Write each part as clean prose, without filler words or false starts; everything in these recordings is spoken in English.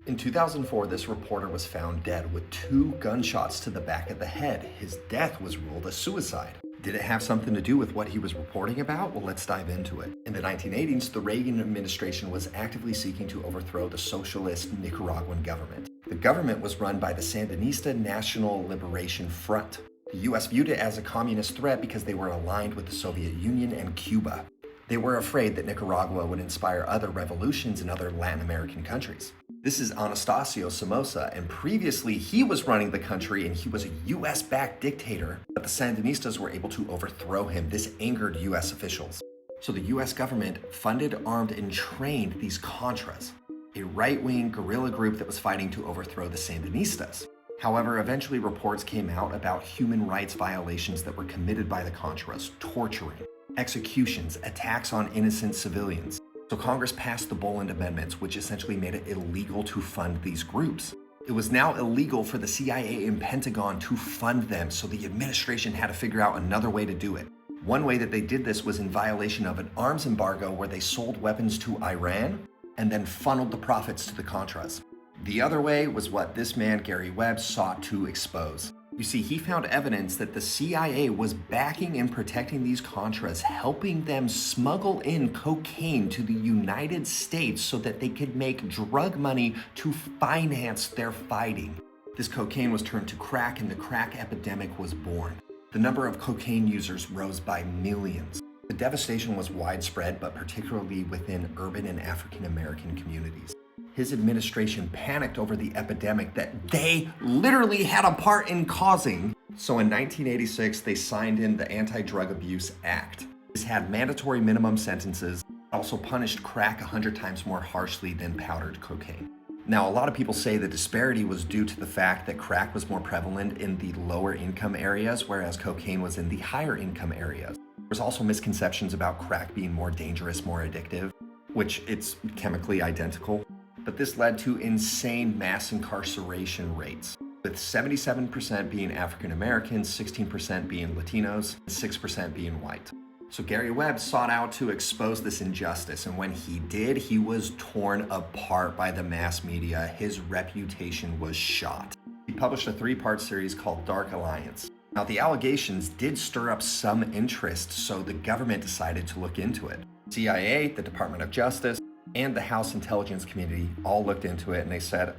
In 2004, this reporter was found dead with 2 gunshots to the back of the head. His death was ruled a suicide. Did it have something to do with what he was reporting about? Well, let's dive into it. In the 1980s, the Reagan administration was actively seeking to overthrow the socialist Nicaraguan government. The government was run by the Sandinista National Liberation Front. The US viewed it as a communist threat because they were aligned with the Soviet Union and Cuba. They were afraid that Nicaragua would inspire other revolutions in other Latin American countries. This is Anastasio Somoza, and previously he was running the country and he was a US-backed dictator, but the Sandinistas were able to overthrow him. This angered US officials. So the US government funded, armed, and trained these Contras, a right-wing guerrilla group that was fighting to overthrow the Sandinistas. However, eventually reports came out about human rights violations that were committed by the Contras, torturing, executions, attacks on innocent civilians. So Congress passed the Boland Amendments, which essentially made it illegal to fund these groups. It was now illegal for the CIA and Pentagon to fund them, so the administration had to figure out another way to do it. One way that they did this was in violation of an arms embargo where they sold weapons to Iran and then funneled the profits to the Contras. The other way was what this man, Gary Webb, sought to expose. You see, he found evidence that the CIA was backing and protecting these Contras, helping them smuggle in cocaine to the United States so that they could make drug money to finance their fighting. This cocaine was turned to crack, and the crack epidemic was born. The number of cocaine users rose by millions. The devastation was widespread, but particularly within urban and African American communities. His administration panicked over the epidemic that they literally had a part in causing. So in 1986, they signed in the Anti-Drug Abuse Act. This had mandatory minimum sentences, also punished crack 100 times more harshly than powdered cocaine. Now, a lot of people say the disparity was due to the fact that crack was more prevalent in the lower income areas, whereas cocaine was in the higher income areas. There's also misconceptions about crack being more dangerous, more addictive, which it's chemically identical. But this led to insane mass incarceration rates, with 77% being African Americans, 16% being Latinos, and 6% being white. So Gary Webb sought out to expose this injustice, and when he did, he was torn apart by the mass media. His reputation was shot. He published a 3-part series called Dark Alliance. Now, the allegations did stir up some interest, so the government decided to look into it. CIA, the Department of Justice, and the House Intelligence Committee all looked into it, and they said,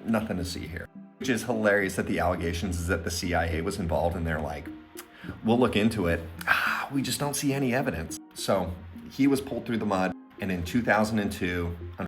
nothing to see here. Which is hilarious that the allegations is that the CIA was involved, and they're like, we'll look into it. We just don't see any evidence. So he was pulled through the mud, and in 2002,